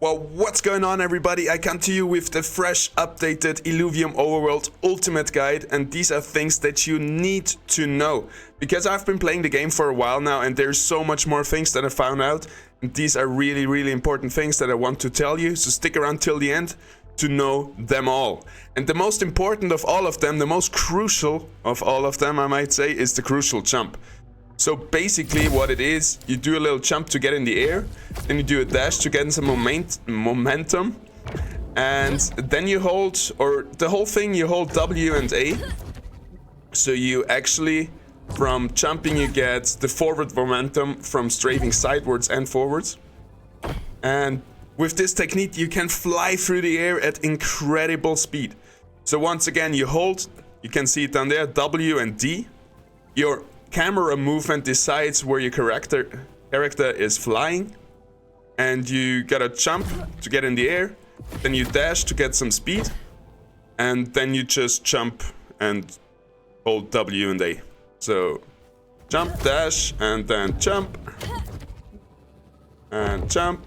Well, what's going on, everybody? I come to you with the fresh updated Illuvium Overworld Ultimate Guide, and these are things that you need to know. Because I've been playing the game for a while now, and there's so much more things that I found out. And these are really important things that I want to tell you, so stick around till the end to know them all. And the most important of all of them, the most crucial of all of them, I might say, is the crucial jump. So basically what it is, you do a little jump to get in the air, then you do a dash to get in some momentum, and then you hold, or the whole thing, you hold W and A. So you actually, from jumping, you get the forward momentum from strafing sidewards and forwards. And with this technique, you can fly through the air at incredible speed. So once again, you hold, you can see it down there, W and D. Your camera movement decides where your character is flying, and you gotta jump to get in the air, then you dash to get some speed, and then you just jump and hold W and A. So jump, dash, and then jump, and jump,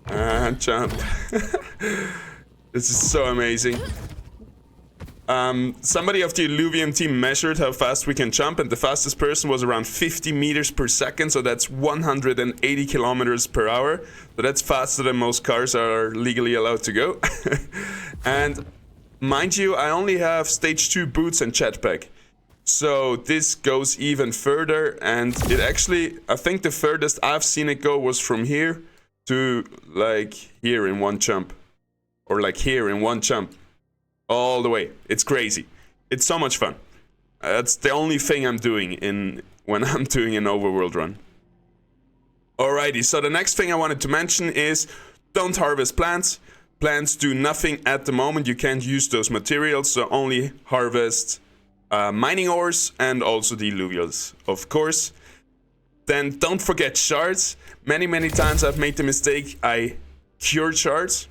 and jump. This is so amazing. Somebody of the Illuvium team measured how fast we can jump, and the fastest person was around 50 meters per second, so that's 180 kilometers per hour. So that's faster than most cars are legally allowed to go. And mind you, I only have stage 2 boots and jetpack. So this goes even further, and it actually, I think the furthest I've seen it go was from here to like here in one jump. Or like here in one jump. All the way. It's crazy. It's so much fun. That's the only thing I'm doing when I'm doing an overworld run. Alrighty, so the next thing I wanted to mention is don't harvest plants. Plants do nothing at the moment. You can't use those materials, so only harvest mining ores and also the alluvials, of course. Then don't forget shards. Many times I've made the mistake I cured shards.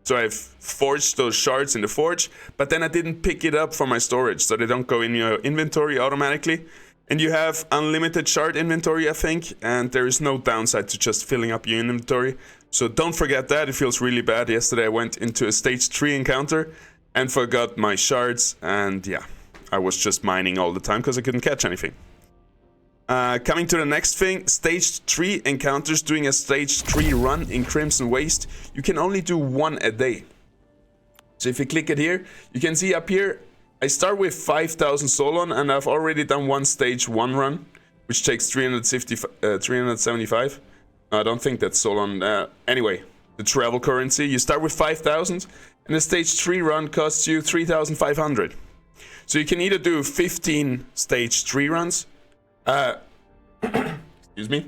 So I've forged those shards in the forge, but then I didn't pick it up from my storage, so they don't go in your inventory automatically. And you have unlimited shard inventory, I think, and there is no downside to just filling up your inventory. So don't forget that, it feels really bad. Yesterday I went into a stage 3 encounter and forgot my shards, and yeah, I was just mining all the time because I couldn't catch anything. Coming to the next thing, stage 3 encounters. Doing a stage 3 run in Crimson Waste, you can only do 1 a day. So if you click it here, you can see up here, I start with 5,000 Solon, and I've already done one stage 1 run, which takes 375. I don't think that's Solon. Anyway, the travel currency, you start with 5,000, and the stage 3 run costs you 3,500. So you can either do 15 stage 3 runs, excuse me.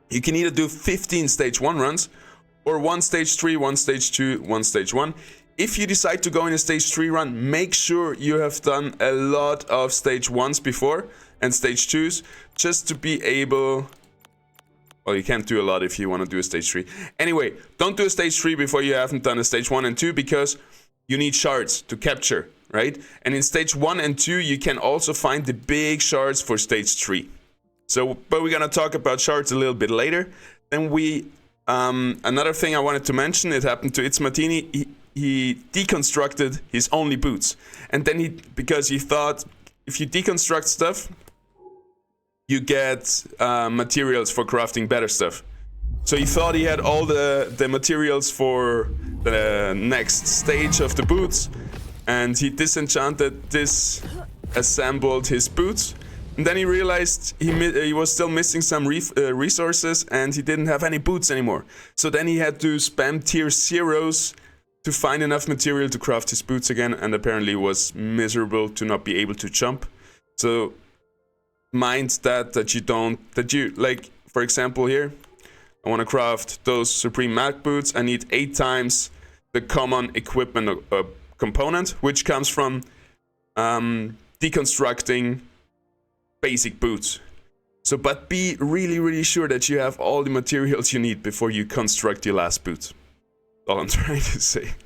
You can either do 15 stage 1 runs or 1 stage 3, 1 stage 2, 1 stage 1. If you decide to go in a stage 3 run, make sure you have done a lot of stage 1s before and stage 2s just to be able... Well, you can't do a lot if you want to do a stage 3. Anyway, don't do a stage 3 before you haven't done a stage 1 and 2 because you need shards to capture. Right? And in stage 1 and 2, you can also find the big shards for stage 3. So, but we're gonna talk about shards a little bit later. Then another thing I wanted to mention, it happened to It's Martini. He deconstructed his only boots. And then because he thought, if you deconstruct stuff, you get materials for crafting better stuff. So he thought he had all the materials for the next stage of the boots. And he disassembled his boots, and then he realized he was still missing some resources, and he didn't have any boots anymore. So then he had to spam tier 0s to find enough material to craft his boots again, and apparently was miserable to not be able to jump. So mind that you like, for example here, I want to craft those Supreme Mag boots. I need 8 times the common equipment component, which comes from deconstructing basic boots. So, but be really sure that you have all the materials you need before you construct your last boots. That's all I'm trying to say.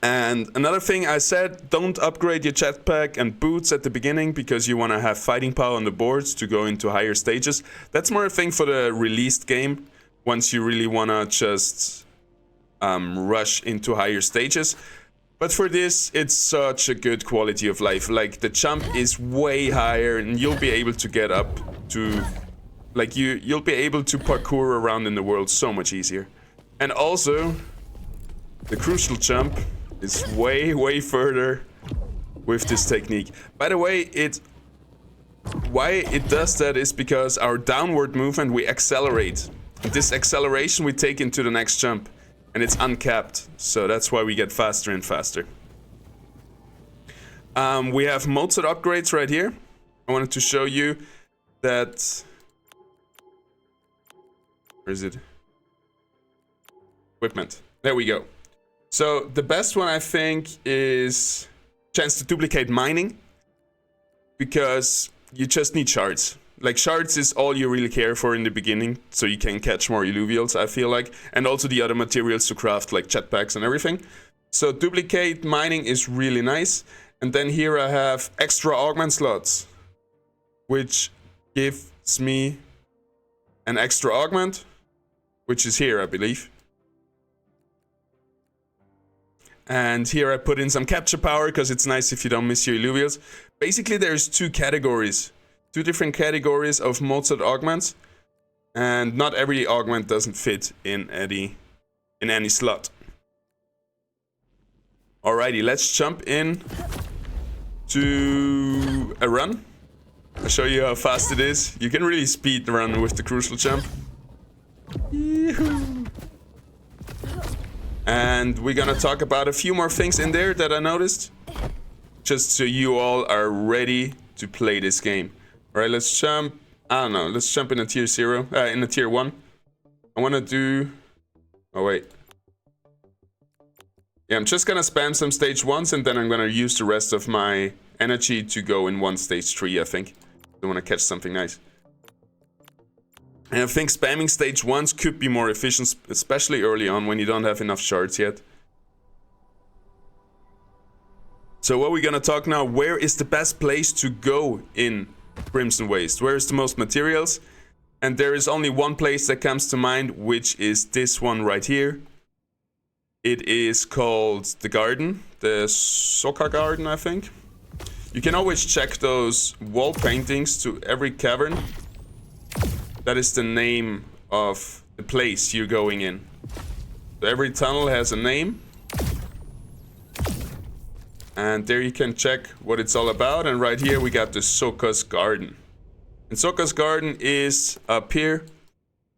And another thing I said, don't upgrade your jetpack and boots at the beginning because you want to have fighting power on the boards to go into higher stages. That's more a thing for the released game. once you really wanna just rush into higher stages. But for this, it's such a good quality of life. Like, the jump is way higher, and you'll be able to get up to, like, you'll be able to parkour around in the world so much easier. And also, the crucial jump is way further with this technique. By the way, why it does that is because our downward movement, we accelerate. This acceleration we take into the next jump. And it's uncapped, so that's why we get faster and faster. We have mode set upgrades right here. I wanted to show you that... Where is it? Equipment. There we go. So the best one, I think, is chance to duplicate mining, because you just need shards. Like, shards is all you really care for in the beginning, so you can catch more Alluvials, I feel like. And also the other materials to craft, like jetpacks and everything. So duplicate mining is really nice. And then here I have extra augment slots, which gives me an extra augment, which is here, I believe. And here I put in some capture power, because it's nice if you don't miss your Alluvials. Basically, there's two different categories of mode set augments, and not every augment doesn't fit in any slot. Alrighty, let's jump in to a run. I'll show you how fast it is. You can really speed run with the crucial jump. Yee-hoo. And we're gonna talk about a few more things in there that I noticed, just so you all are ready to play this game. Alright, let's jump. I don't know. Let's jump in a tier 0. In a tier 1. I want to do... Oh, wait. Yeah, I'm just going to spam some stage 1s, and then I'm going to use the rest of my energy to go in one stage 3, I think. I want to catch something nice. And I think spamming stage 1s could be more efficient, especially early on when you don't have enough shards yet. So what we're going to talk now, where is the best place to go in Crimson Waste? Where is the most materials? And there is only one place that comes to mind, which is this one right here. It is called the garden, the Soka garden, I think. You can always check those wall paintings to every cavern. That is the name of the place you're going in. So every tunnel has a name. And there you can check what it's all about. And right here we got the Soka's Garden. And Soka's Garden is up here.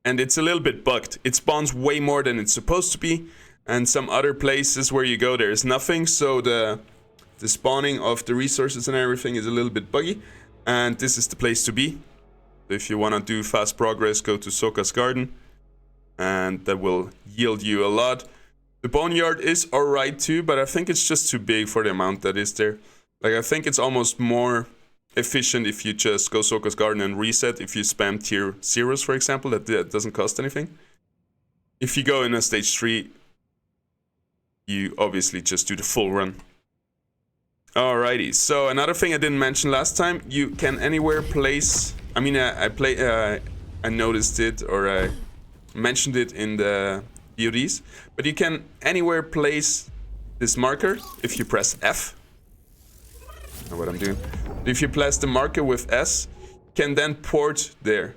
And it's a little bit bugged. It spawns way more than it's supposed to be. And some other places where you go, there is nothing. So the spawning of the resources and everything is a little bit buggy. And this is the place to be. If you want to do fast progress, go to Soka's Garden. And that will yield you a lot. The Boneyard is alright too, but I think it's just too big for the amount that is there. Like, I think it's almost more efficient if you just go Soka's Garden and reset. If you spam tier 0s, for example, that doesn't cost anything. If you go in a stage 3, you obviously just do the full run. Alrighty, so another thing I didn't mention last time, you can anywhere place... I mean, I noticed it, or I mentioned it in the VODs, but you can anywhere place this marker if you press F. I don't know what I'm doing. If you place the marker with S, you can then port there.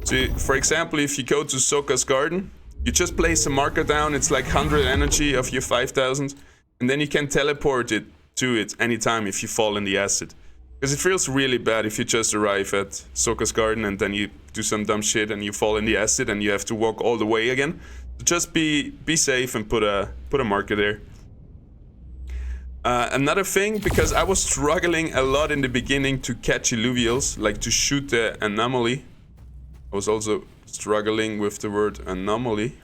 So, for example, if you go to Soka's Garden, you just place a marker down, it's like 100 energy of your 5000, and then you can teleport it to it anytime if you fall in the acid. Because it feels really bad if you just arrive at Soka's Garden and then you do some dumb shit and you fall in the acid and you have to walk all the way again. So just be safe and put a marker there. Another thing, because I was struggling a lot in the beginning to catch Alluvials, like to shoot the anomaly. I was also struggling with the word anomaly.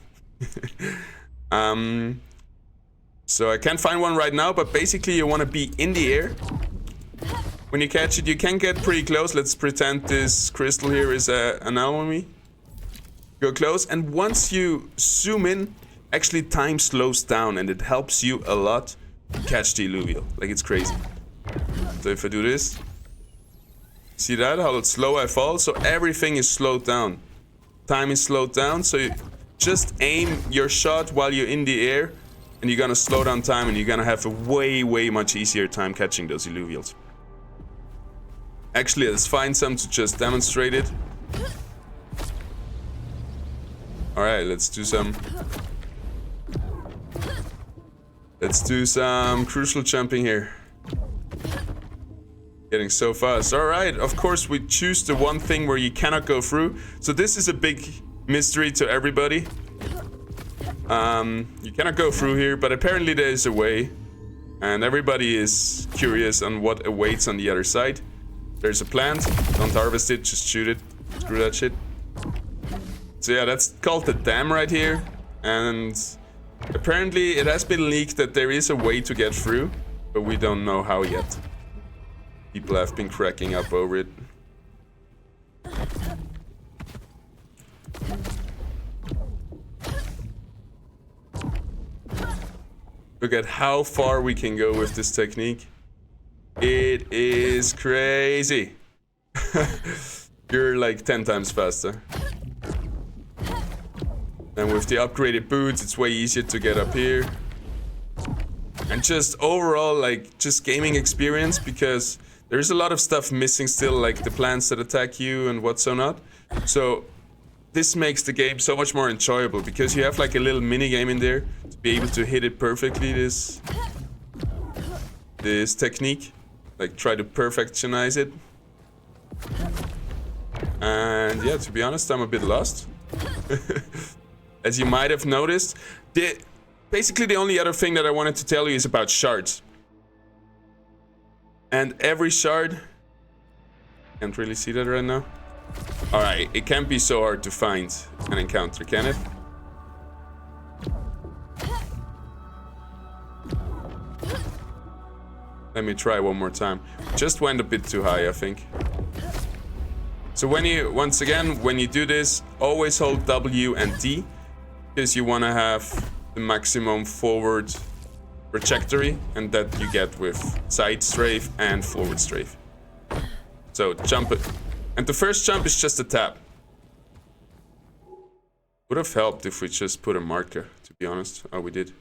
So I can't find one right now, but basically you want to be in the air. When you catch it, you can get pretty close. Let's pretend this crystal here is an anomaly. Go close, and once you zoom in, actually time slows down, and it helps you a lot to catch the Alluvial. Like, it's crazy. So if I do this, see that? How slow I fall? So everything is slowed down. time is slowed down. So you just aim your shot while you're in the air, and you're gonna slow down time, and you're gonna have a way much easier time catching those Illuvials. Actually, let's find some to just demonstrate it. Alright, let's do some crucial jumping here. Getting so fast. Alright, of course we choose the one thing where you cannot go through. So this is a big mystery to everybody. You cannot go through here, but apparently there is a way. And everybody is curious on what awaits on the other side. There's a plant. Don't harvest it, just shoot it. Screw that shit. So yeah, that's called the dam right here. And apparently it has been leaked that there is a way to get through, but we don't know how yet. People have been cracking up over it. Look at how far we can go with this technique. It is crazy. You're like 10 times faster. And with the upgraded boots, it's way easier to get up here. And just overall, like, just gaming experience, because there's a lot of stuff missing still, like the plants that attack you and what so not. So this makes the game so much more enjoyable, because you have like a little mini game in there to be able to hit it perfectly, this technique. Like, try to perfectionize it. And yeah, to be honest, I'm a bit lost. As you might have noticed, basically the only other thing that I wanted to tell you is about shards. And every shard... Can't really see that right now. Alright, it can't be so hard to find an encounter, can it? Let me try one more time. Just went a bit too high, I think. So once again, when you do this, always hold W and D, because you want to have the maximum forward trajectory, and that you get with side strafe and forward strafe. So jump it. And the first jump is just a tap. Would have helped if we just put a marker, to be honest. Oh, we did.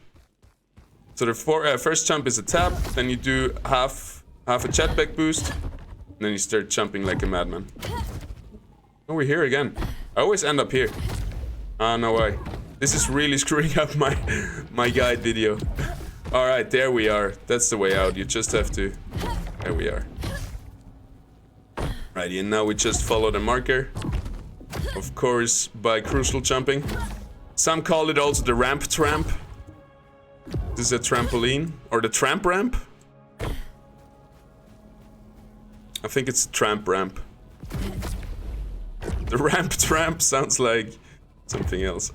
So the first jump is a tap, then you do half a jetpack boost, and then you start jumping like a madman. Oh, we're here again. I always end up here. Ah, no way. This is really screwing up my guide video. Alright, there we are. That's the way out. You just have to... There we are. Right, and now we just follow the marker. Of course, by crucial jumping. Some call it also the ramp tramp. This is a trampoline. Or the tramp ramp. I think it's a tramp ramp. The ramp tramp sounds like something else.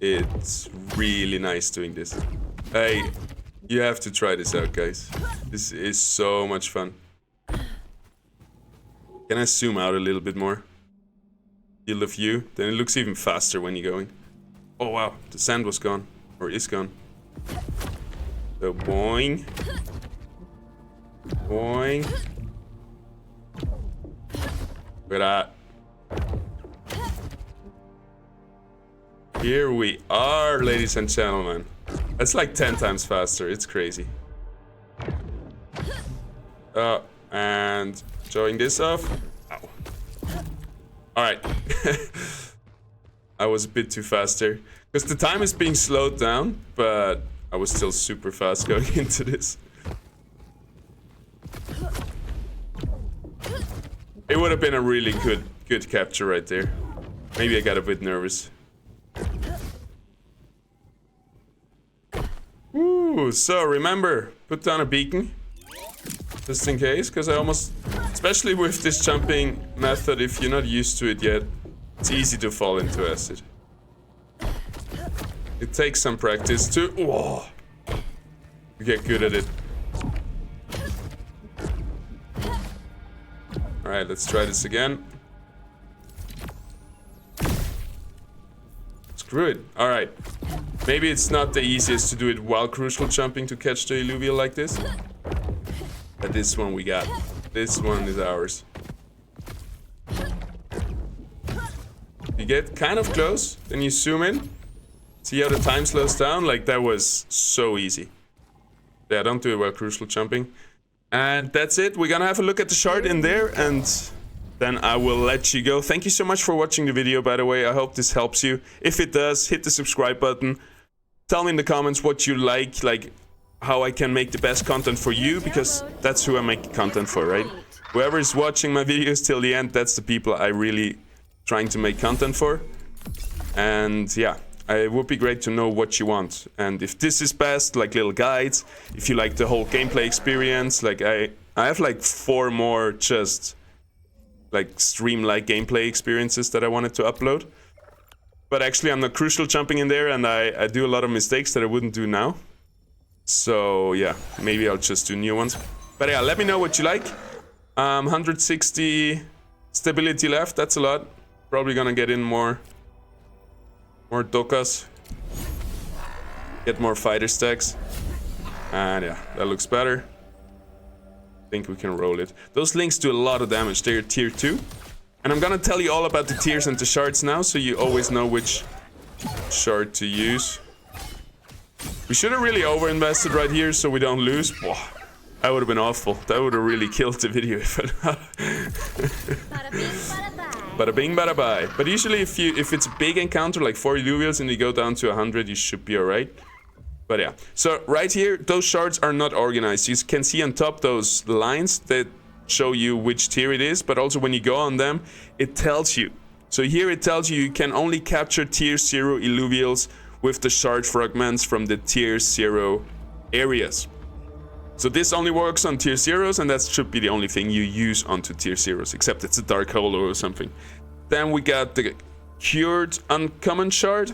It's really nice doing this. Hey, you have to try this out, guys. This is so much fun. Can I zoom out a little bit more? Field of view. Then it looks even faster when you're going. Oh wow, the sand was gone. Or is gone. So boing. Boing. Look at that. Here we are, ladies and gentlemen. That's like 10 times faster. It's crazy. And showing this off. Ow. Alright. I was a bit too fast there. Because the time is being slowed down, but I was still super fast going into this. It would have been a really good capture right there. Maybe I got a bit nervous. Ooh, so remember, put down a beacon. Just in case, because I almost... Especially with this jumping method, if you're not used to it yet, it's easy to fall into acid. It takes some practice to... Whoa, get good at it. Alright, let's try this again. Screw it. Alright. Maybe it's not the easiest to do it while crucial jumping to catch the Alluvial like this. But this one we got. This one is ours. You get kind of close, then you zoom in. See how the time slows down? Like, that was so easy. Yeah, don't do it while crucial jumping. And that's it. We're gonna have a look at the shard in there, and then I will let you go. Thank you so much for watching the video, by the way. I hope this helps you. If it does, hit the subscribe button. Tell me in the comments what you like how I can make the best content for you, because that's who I make content for, right? Whoever is watching my videos till the end, that's the people I really trying to make content for. And yeah, it would be great to know what you want. And if this is best, like little guides, if you like the whole gameplay experience, like I have like 4 more just like stream-like gameplay experiences that I wanted to upload. But actually I'm not crucial jumping in there, and I do a lot of mistakes that I wouldn't do now. So yeah, maybe I'll just do new ones. But yeah, let me know what you like. 160 stability left, that's a lot. Probably gonna get in more dokas. Get more fighter stacks. And yeah, that looks better. I think we can roll it. Those links do a lot of damage. They're tier 2. And I'm gonna tell you all about the tiers and the shards now, so you always know which shard to use. We should have really over-invested right here so we don't lose. Whoa, that would have been awful. That would have really killed the video if it Bada bing, bada bye. But usually if it's a big encounter, like 4 Illuvials, and you go down to 100, you should be alright. But yeah, so right here, those shards are not organized. You can see on top those lines that show you which tier it is, but also when you go on them, it tells you. So here it tells you can only capture tier 0 Illuvials with the shard fragments from the tier 0 areas. So this only works on tier 0s, and that should be the only thing you use onto tier 0s, except it's a dark hole or something. Then we got the cured uncommon shard,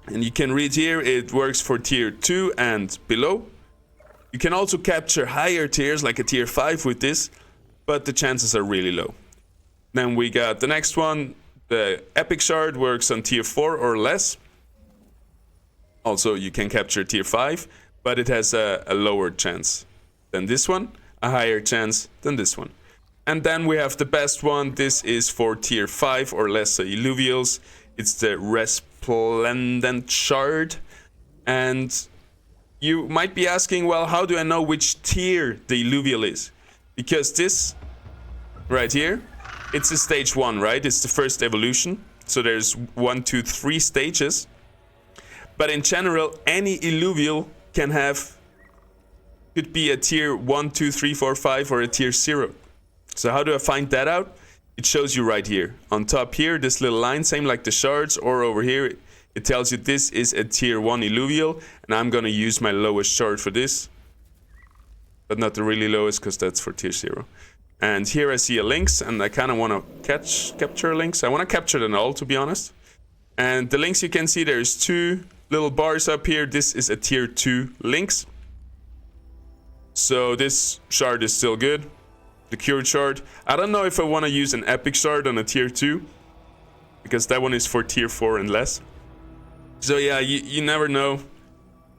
and you can read here it works for tier 2 and below. You can also capture higher tiers like a tier 5 with this, but the chances are really low. Then we got the next one, the epic shard works on tier 4 or less. Also you can capture tier 5, but it has a lower chance than this one, a higher chance than this one. And then we have the best one. This is for tier 5 or less Illuvials. It's the resplendent shard. And you might be asking, well, how do I know which tier the Alluvial is? Because this right here, it's a stage 1, right? It's the first evolution. So there's 1, 2, 3 stages. But in general, any Alluvial could be a tier 1, 2, 3, 4, 5 or a tier 0. So how do I find that out? It shows you right here. On top here, this little line, same like the shards, or over here, it tells you this is a tier 1 Alluvial, and I'm gonna use my lowest shard for this. But not the really lowest, because that's for tier 0. And here I see a lynx, and I kinda wanna capture lynx. I wanna capture them all, to be honest. And the lynx, you can see there's 2 little bars up here. This is a tier 2 lynx. So this shard is still good. The cured shard. I don't know if I want to use an epic shard on a tier 2, because that one is for tier 4 and less. So yeah, you never know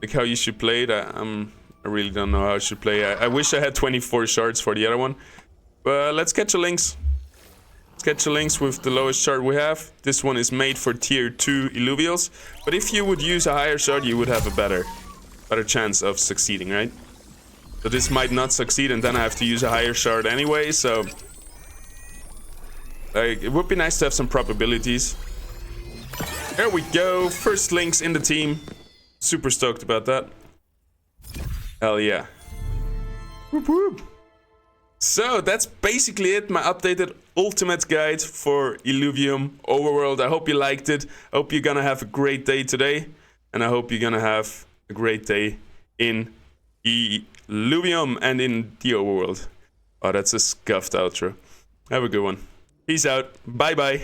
like how you should play it. I really don't know how I should play. I wish I had 24 shards for the other one. But let's catch a lynx. Let's catch a lynx with the lowest shard we have. This one is made for tier 2 Illuvials. But if you would use a higher shard, you would have a better chance of succeeding, right? So this might not succeed, and then I have to use a higher shard anyway, so like, it would be nice to have some probabilities. There we go, first lynx in the team. Super stoked about that. Hell yeah. Whoop whoop. So that's basically it, my updated ultimate guide for Illuvium Overworld. I hope you liked it. I hope you're gonna have a great day today, and I hope you're gonna have a great day in Illuvium and in the overworld. Oh, that's a scuffed outro. Have a good one. Peace out. Bye bye.